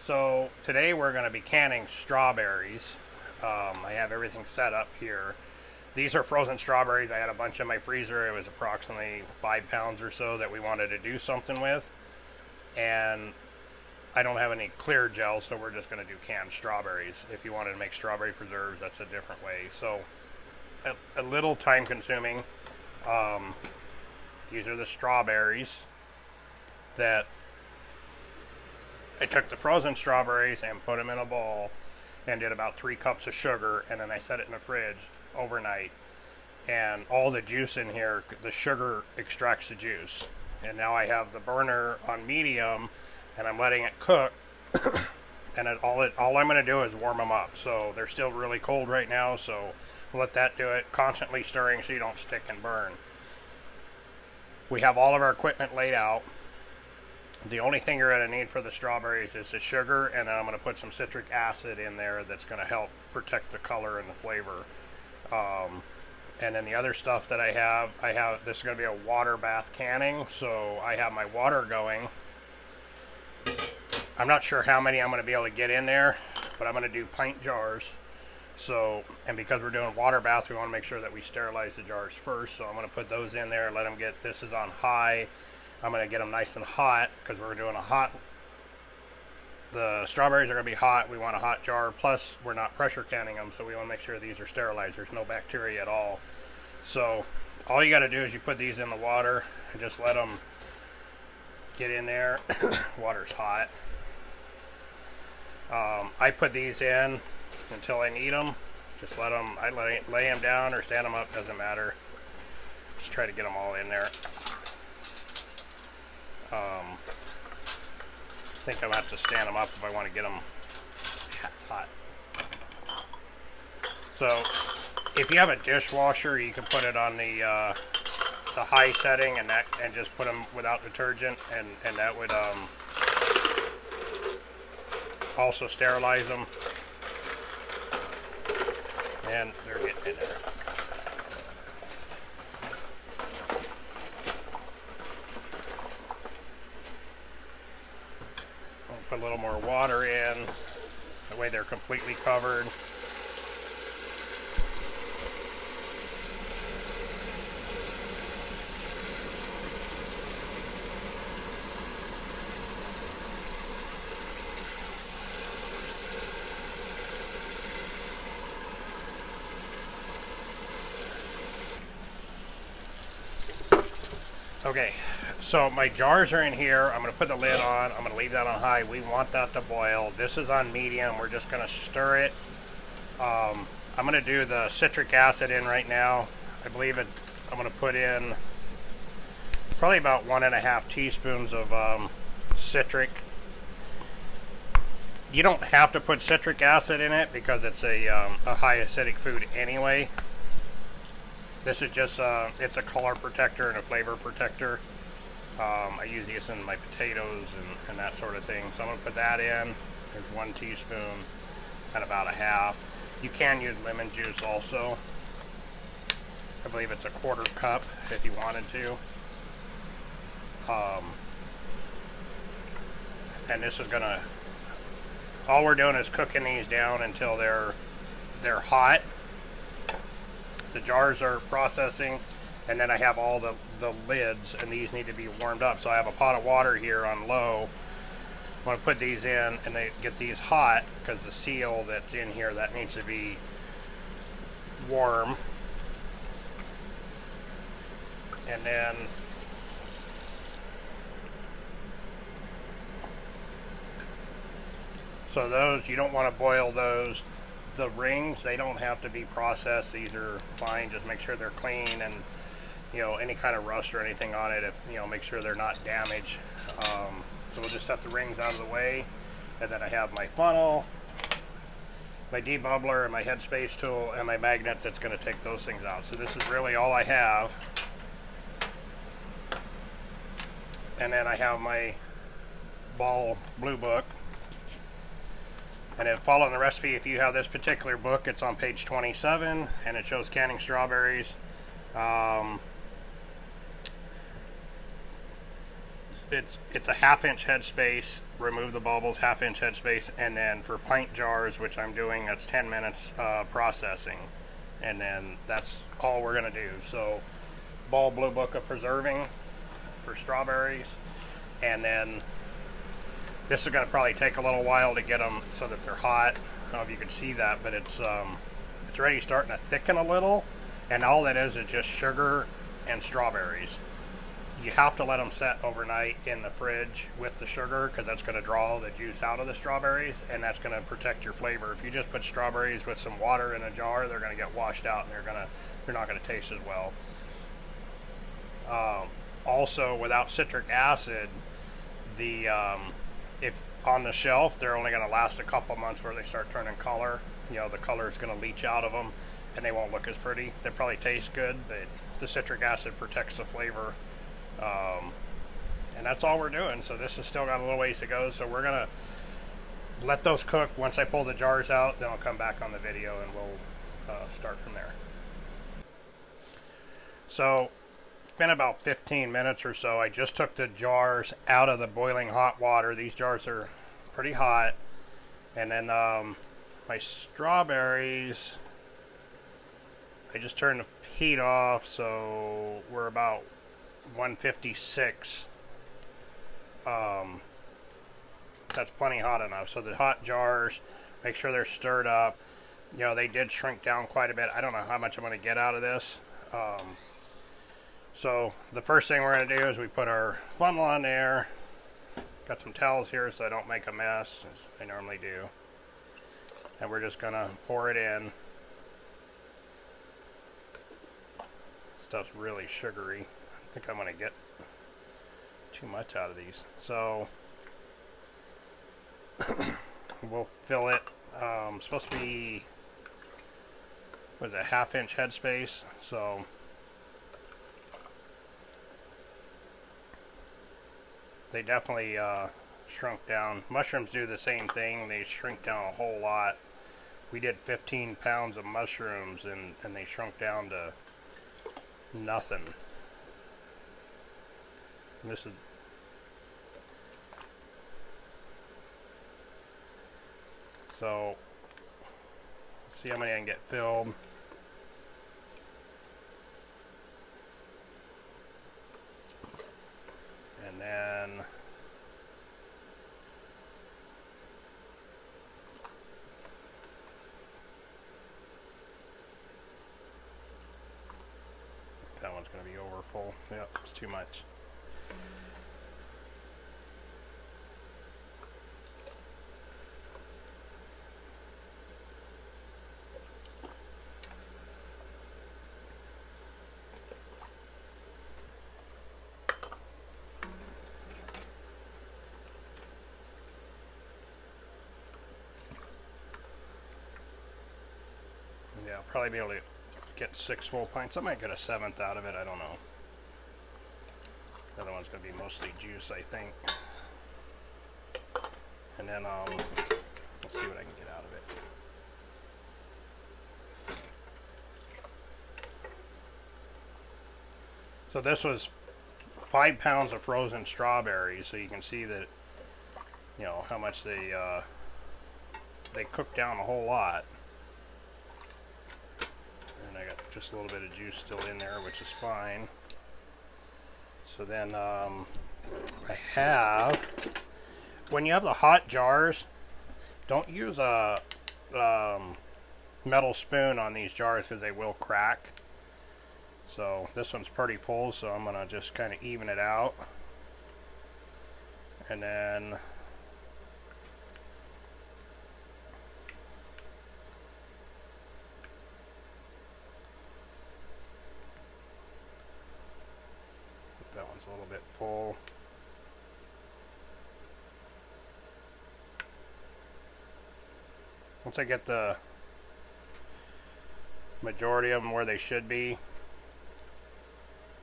So today we're going to be canning strawberries. I have everything set up here. These are frozen strawberries. I had a bunch in my freezer. It was approximately 5 pounds or so that we wanted to do something with. And I don't have any clear gel, so we're just going to do canned strawberries. If you wanted to make strawberry preserves, that's a different way. So a little time consuming. These are the strawberries that I took the frozen strawberries and put them in a bowl and did about 3 cups of sugar, and then I set it in the fridge overnight. And all the juice in here, the sugar extracts the juice. And now I have the burner on medium, and I'm letting it cook. And all I'm going to do is warm them up. So they're still really cold right now, so let that do it. Constantly stirring so you don't stick and burn. We have all of our equipment laid out. The only thing you're going to need for the strawberries is the sugar, and then I'm going to put some citric acid in there that's going to help protect the color and the flavor. And then the other stuff that I have, this is going to be a water bath canning, so I have my water going. I'm not sure how many I'm going to be able to get in there, but I'm going to do pint jars. So, and because we're doing water bath, we want to make sure that we sterilize the jars first. So I'm going to put those in there, let them get, this is on high. I'm going to get them nice and hot because we're doing a hot, the strawberries are going to be hot. We want a hot jar. Plus, we're not pressure canning them, so we want to make sure these are sterilized. There's no bacteria at all. So all you got to do is you put these in the water and just let them get in there. Water's hot. I put these in until I need them. Just let them, I lay them down or stand them up, doesn't matter. Just try to get them all in there. I think I'm going to have to stand them up if I want to get them. Yeah, it's hot. So, if you have a dishwasher, you can put it on the high setting and just put them without detergent, and that would also sterilize them. And they're getting in there. Put a little more water in, that way they're completely covered. Okay, so my jars are in here. I'm going to put the lid on. I'm going to leave that on high. We want that to boil. This is on medium. We're just going to stir it. I'm going to do the citric acid in right now. I believe it. I'm going to put in probably about 1.5 teaspoons of citric. You don't have to put citric acid in it because it's a high acidic food anyway. This is just, it's a color protector and a flavor protector. I use this in my potatoes and that sort of thing. So I'm going to put that in. There's 1 teaspoon and about 1/2. You can use lemon juice also. I believe it's a 1/4 cup if you wanted to. And this is going to, all we're doing is cooking these down until they're hot. The jars are processing, and then I have all the lids, and these need to be warmed up. So I have a pot of water here on low. I'm going to put these in and they get these hot because the seal that's in here, that needs to be warm. And then so those, you don't want to boil those. The rings, they don't have to be processed. These are fine. Just make sure they're clean, and you know, any kind of rust or anything on it, if you know, make sure they're not damaged. So we'll just set the rings out of the way, and then I have my funnel, my debubbler, and my headspace tool, and my magnet that's going to take those things out. So this is really all I have. And then I have my ball blue book. And then following the recipe, if you have this particular book, it's on page 27, and it shows canning strawberries. It's a 1/2 inch headspace, remove the bubbles, 1/2 inch headspace, and then for pint jars, which I'm doing, that's 10 minutes processing, and then that's all we're gonna do. So Ball Blue Book of preserving for strawberries, and then this is gonna probably take a little while to get them so that they're hot. I don't know if you can see that, but it's already starting to thicken a little, and all that is just sugar and strawberries. You have to let them set overnight in the fridge with the sugar, because that's going to draw the juice out of the strawberries, and that's going to protect your flavor. If you just put strawberries with some water in a jar, they're going to get washed out, and they're not going to taste as well. Also, without citric acid, if on the shelf, they're only going to last a couple months before they start turning color. You know, the color is going to leach out of them, and they won't look as pretty. They probably taste good, but the citric acid protects the flavor. And that's all we're doing. So this has still got a little ways to go. So we're gonna let those cook. Once I pull the jars out, then I'll come back on the video and we'll start from there. So it's been about 15 minutes or so. I just took the jars out of the boiling hot water. These jars are pretty hot. And then my strawberries, I just turned the heat off, so we're about 156. That's plenty hot enough. So the hot jars, make sure they're stirred up. You know, they did shrink down quite a bit. I don't know how much I'm going to get out of this. So the first thing we're going to do is we put our funnel on there. Got some towels here so I don't make a mess, as I normally do. And we're just going to pour it in. Stuff's really sugary. I think I'm going to get too much out of these. So we'll fill it. Supposed to be, what is it, 1/2 inch headspace. So they definitely shrunk down. Mushrooms do the same thing. They shrink down a whole lot. We did 15 pounds of mushrooms and they shrunk down to nothing. And this is so. Let's see how many I can get filled. And then that one's going to be over full. Yep, it's too much. Yeah, I'll probably be able to get 6 full pints. I might get a 7th out of it, I don't know. The other one's going to be mostly juice, I think. And then let's see what I can get out of it. So this was 5 pounds of frozen strawberries, so you can see that, you know, how much they cooked down a whole lot. And I got just a little bit of juice still in there, which is fine. So then I have, when you have the hot jars, don't use a metal spoon on these jars because they will crack. So this one's pretty full, so I'm going to just kind of even it out. And then that one's a little bit full. Once I get the majority of them where they should be,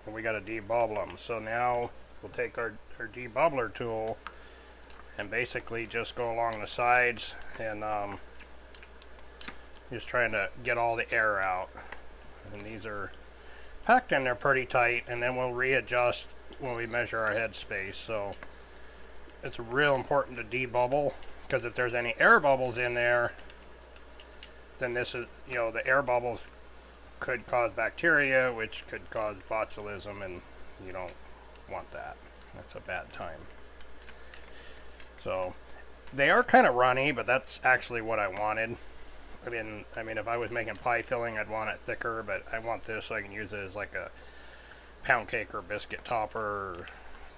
and we got to debubble them. So now we'll take our debubbler tool and basically just go along the sides and just trying to get all the air out. And these are packed in there pretty tight, and then we'll readjust when we measure our head space. So it's real important to debubble, because if there's any air bubbles in there, then this is, you know, the air bubbles could cause bacteria, which could cause botulism, and you don't want that. That's a bad time. So they are kind of runny, but that's actually what I wanted. I mean, if I was making pie filling, I'd want it thicker, but I want this so I can use it as like a pound cake or biscuit topper, or,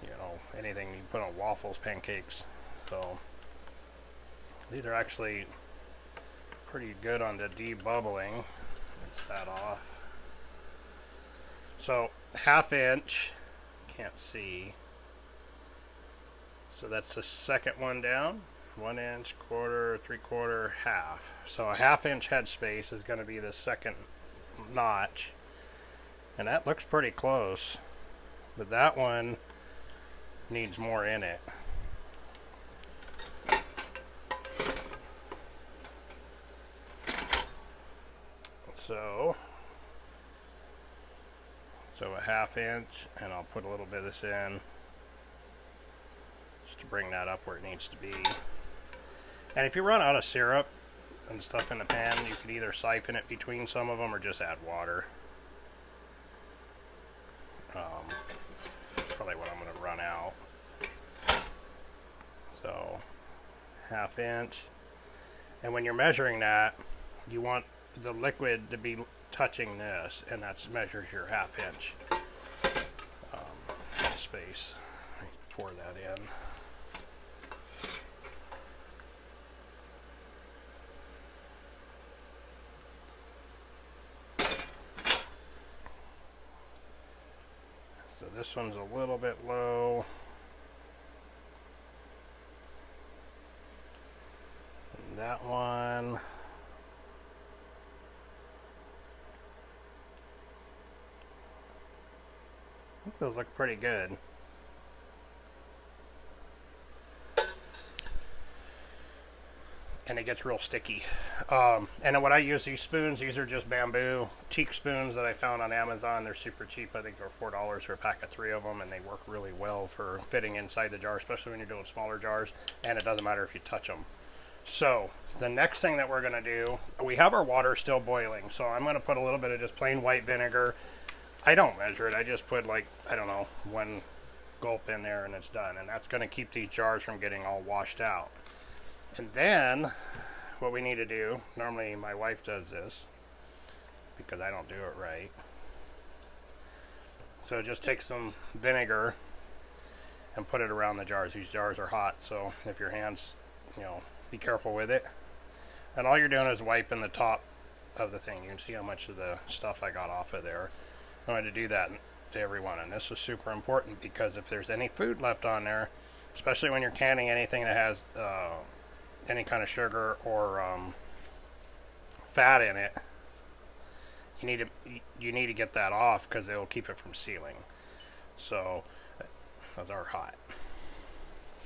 you know, anything you put on waffles, pancakes. So these are actually pretty good on the debubbling. Rinse that off. So 1/2 inch, can't see. So that's the second one down. 1 inch, quarter, 3/4, half. So a 1/2 inch headspace is going to be the second notch. And that looks pretty close. But that one needs more in it. So a 1/2 inch, and I'll put a little bit of this in just to bring that up where it needs to be. And if you run out of syrup and stuff in the pan, you could either siphon it between some of them or just add water. That's probably what I'm going to run out. So 1/2 inch. And when you're measuring that, you want the liquid to be touching this, and that measures your 1/2 inch space. I pour that in. So this one's a little bit low. And that one. I think those look pretty good. And it gets real sticky. And then when I use these spoons, these are just bamboo teak spoons that I found on Amazon. They're super cheap. I think they're $4 for a pack of 3 of them, and they work really well for fitting inside the jar, especially when you're doing smaller jars, and it doesn't matter if you touch them. So the next thing that we're going to do, we have our water still boiling, so I'm going to put a little bit of just plain white vinegar. I don't measure it. I just put, like, I don't know, 1 gulp in there and it's done, and that's going to keep these jars from getting all washed out. And then what we need to do, normally my wife does this because I don't do it right. So just take some vinegar and put it around the jars. These jars are hot, so if your hands, you know, be careful with it. And all you're doing is wiping the top of the thing. You can see how much of the stuff I got off of there. I'm going to do that to everyone, and this is super important because if there's any food left on there, especially when you're canning anything that has any kind of sugar or fat in it, you need to get that off because it will keep it from sealing. So those are hot.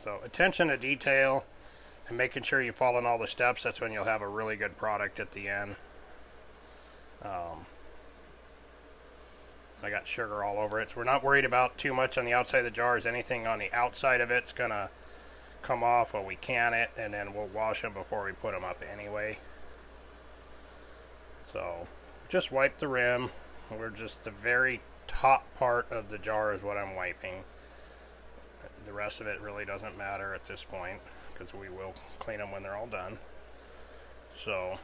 So attention to detail and making sure you follow all the steps. That's when you'll have a really good product at the end. I got sugar all over it, so we're not worried about too much on the outside of the jars. Anything on the outside of it's gonna come off while we can it, and then we'll wash them before we put them up anyway. So just wipe the rim. We're just the very top part of the jar is what I'm wiping. The rest of it really doesn't matter at this point because we will clean them when they're all done. So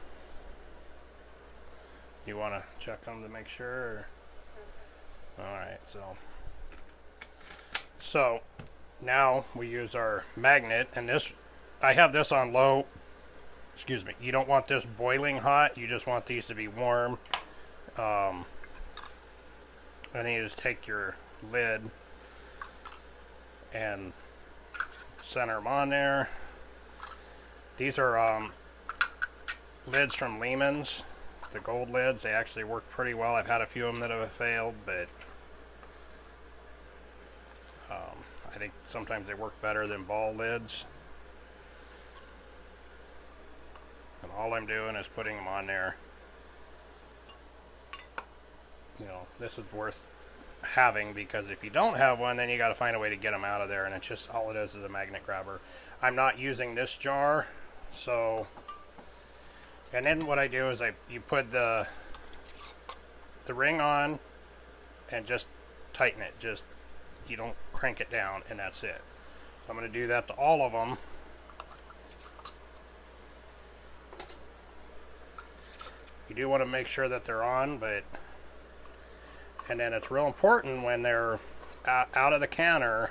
you want to check them to make sure? Or? Alright, so now we use our magnet, and this, I have this on low. Excuse me, you don't want this boiling hot, you just want these to be warm. And then you just take your lid and center them on there. These are lids from Lehman's, the gold lids. They actually work pretty well. I've had a few of them that have failed, but I think sometimes they work better than ball lids. And all I'm doing is putting them on there. You know, this is worth having, because if you don't have one, then you got to find a way to get them out of there, and it's just all it is a magnet grabber. I'm not using this jar, so, and then what I do is you put the ring on and just tighten it. Just, you don't crank it down, and that's it. So I'm going to do that to all of them. You do want to make sure that they're on, but, and then it's real important when they're out of the canner,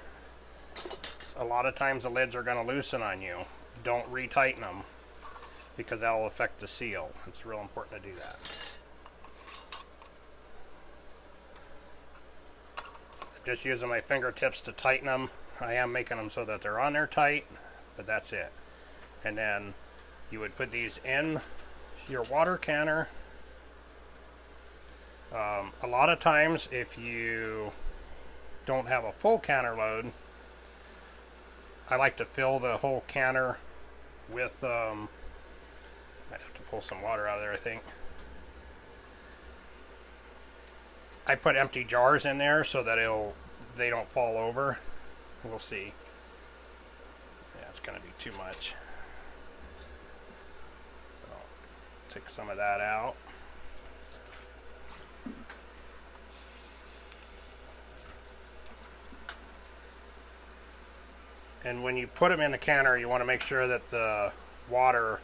a lot of times the lids are going to loosen on you. Don't retighten them, because that will affect the seal. It's real important to do that. I'm just using my fingertips to tighten them. I am making them so that they're on there tight, but that's it. And then you would put these in your water canner. A lot of times, if you don't have a full canner load, I like to fill the whole canner with, I have to pull some water out of there, I think. I put empty jars in there so that they don't fall over. We'll see. Yeah, it's going to be too much. So, take some of that out. And when you put them in the canner, you want to make sure that the water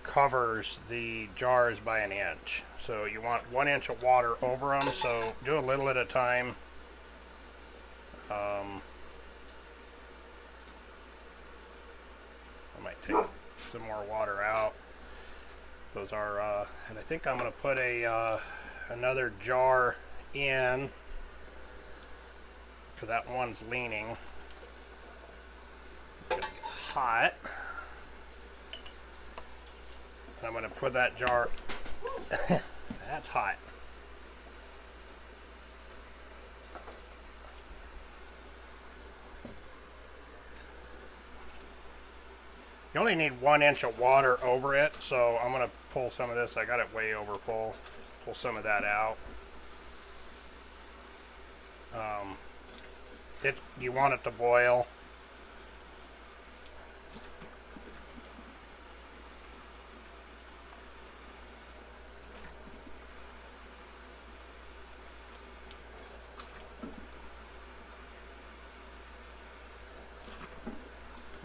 covers the jars by an inch. So you want 1 inch of water over them, so do a little at a time. I might take some more water out. Those are, and I think I'm going to put another jar in, because that one's leaning. It's hot. And I'm going to put that jar, that's hot. You only need 1 inch of water over it, so I'm going to pull some of this. I got it way over full. Pull some of that out. You want it to boil.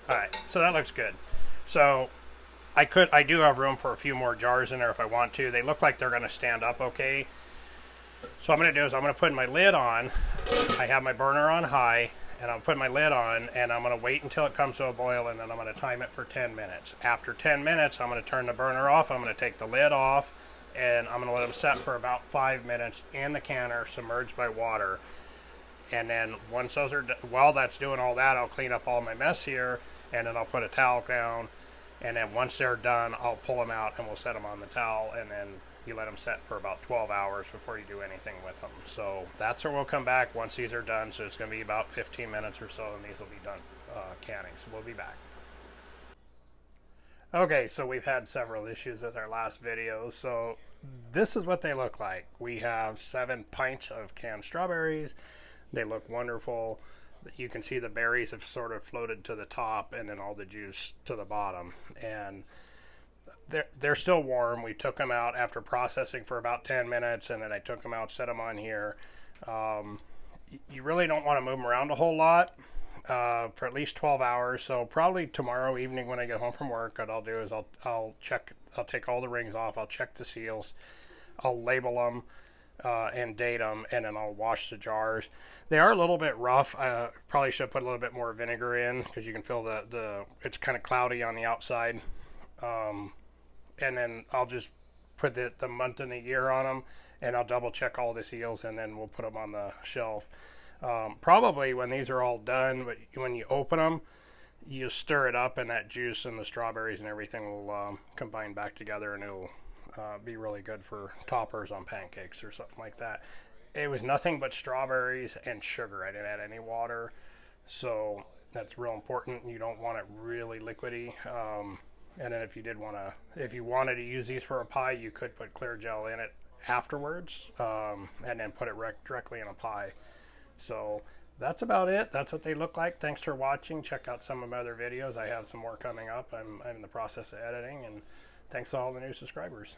Alright, so that looks good. So I do have room for a few more jars in there if I want to. They look like they're going to stand up okay. So what I'm going to do is I'm going to put my lid on. I have my burner on high, and I'm putting my lid on, and I'm going to wait until it comes to a boil, and then I'm going to time it for 10 minutes. After 10 minutes, I'm going to turn the burner off. I'm going to take the lid off, and I'm going to let them set for about 5 minutes in the canner, submerged by water. And then once those are, while that's doing all that, I'll clean up all my mess here, and then I'll put a towel down. And then once they're done, I'll pull them out, and we'll set them on the towel, and then you let them set for about 12 hours before you do anything with them. So that's where we'll come back once these are done. So it's going to be about 15 minutes or so, and these will be done canning. So we'll be back. Okay, so we've had several issues with our last video. So this is what they look like. We have 7 pints of canned strawberries. They look wonderful. You can see the berries have sort of floated to the top, and then all the juice to the bottom. And they're still warm. We took them out after processing for about 10 minutes, and then I took them out, set them on here. You really don't want to move them around a whole lot for at least 12 hours. So probably tomorrow evening when I get home from work, what I'll do is I'll take all the rings off. I'll check the seals. I'll label them and date them, and then I'll wash the jars. They are a little bit rough. I probably should put a little bit more vinegar in, because you can feel it's kind of cloudy on the outside. And then I'll just put the month and the year on them, and I'll double check all the seals, and then we'll put them on the shelf. Probably when these are all done, but when you open them, you stir it up, and that juice and the strawberries and everything will combine back together, and it'll be really good for toppers on pancakes or something like that. It was nothing but strawberries and sugar. I didn't add any water, so that's real important. You don't want it really liquidy. And then if you wanted to use these for a pie, you could put clear gel in it afterwards, and then put it directly in a pie. So that's about it. That's what they look like. Thanks for watching. Check out some of my other videos. I have some more coming up. I'm in the process of editing, and thanks to all the new subscribers.